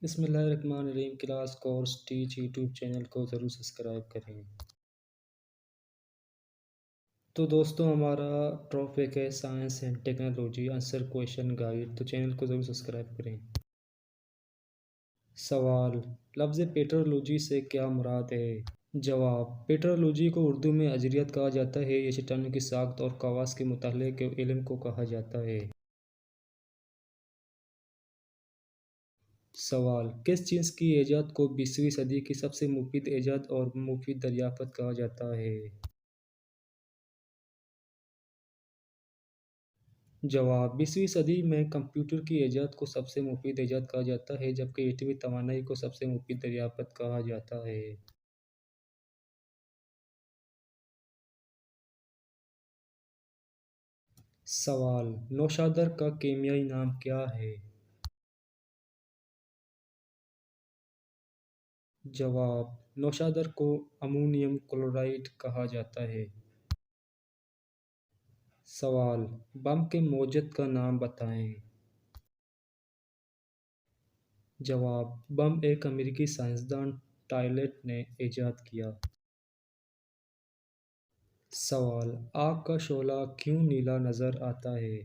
बिस्मिल्लाहिर्रहमानिर्रहीम। Class course teach YouTube channel को ज़रूर सब्सक्राइब करें। तो दोस्तों, हमारा टॉपिक है science and technology answer question guide. तो चैनल को ज़रूर सब्सक्राइब करें। सवाल: लफ्ज़ पेट्रोलॉजी से क्या मुराद है? जवाब: पेट्रोलॉजी को उर्दू में अजरियत कहा जाता है। ये चट्टानों की साख्त और खवास के मुतालिक इल्म को कहा जाता है। सवाल: किस चीज़ की ईजाद को 20वीं सदी की सबसे मुफीद ईजाद और मुफीद दरियाफ्त कहा जाता है? जवाब: 20वीं सदी में कंप्यूटर की ईजाद को सबसे मुफीद ईजाद कहा जाता है, जबकि एटमी तवानाई को सबसे मुफीद दरियाफ्त कहा जाता है। सवाल: नौशादर का कीमियाई नाम क्या है? जवाब: नौशादर को अमोनियम क्लोराइड कहा जाता है। सवाल: बम के मौजद का नाम बताएं। जवाब: बम एक अमेरिकी साइंसदान टायलेट ने ईजाद किया। सवाल: आग का शोला क्यों नीला नज़र आता है?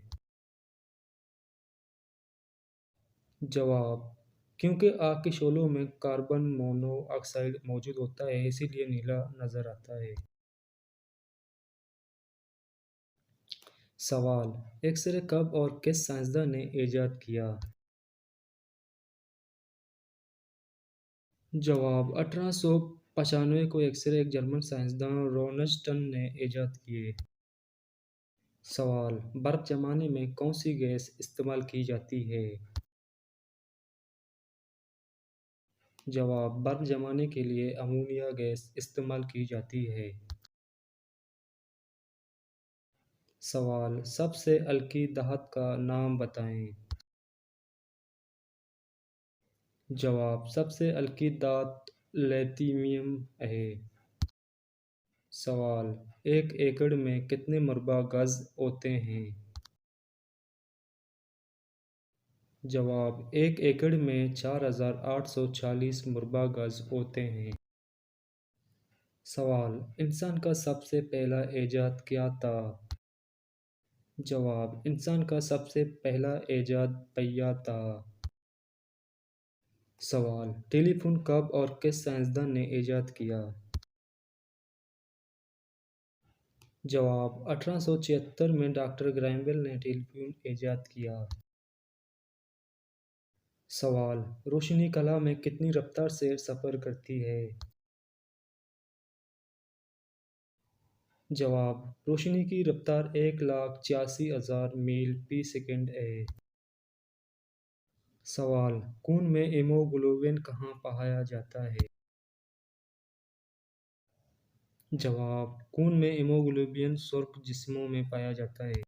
जवाब: क्योंकि आग के शोलों में कार्बन मोनोऑक्साइड मौजूद होता है, इसीलिए नीला नज़र आता है। सवाल: एक्सरे कब और किस साइंसदान ने ईजाद किया? जवाब: 1895 को एक्सरे एक जर्मन साइंसदान रोनस्टन ने ईजाद किए। सवाल: बर्फ जमाने में कौन सी गैस इस्तेमाल की जाती है? जवाब: बर्फ जमाने के लिए अमोनिया गैस इस्तेमाल की जाती है। सवाल: सबसे हल्की धात का नाम बताएं। जवाब: सबसे हल्की धात लिथियम है। सवाल: एक एकड़ में कितने मुरबा गज होते हैं? जवाब: एक एकड़ में 4840 मुरबा गज होते हैं। सवाल: इंसान का सबसे पहला ईजाद क्या था? जवाब: इंसान का सबसे पहला ईजाद पहिया था। सवाल: टेलीफोन कब और किस साइंसदान ने ईजाद किया? जवाब: 1876 में डॉक्टर ग्राहम बेल ने टेलीफोन ईजाद किया। सवाल: रोशनी कला में कितनी रफ्तार से सफ़र करती है? जवाब: रोशनी की रफ्तार 1,86,000 मील फी सेकंड है। सवाल: खून में हीमोग्लोबिन कहाँ पाया जाता है? जवाब: खून में हीमोग्लोबिन सुर्ख जिस्मों में पाया जाता है।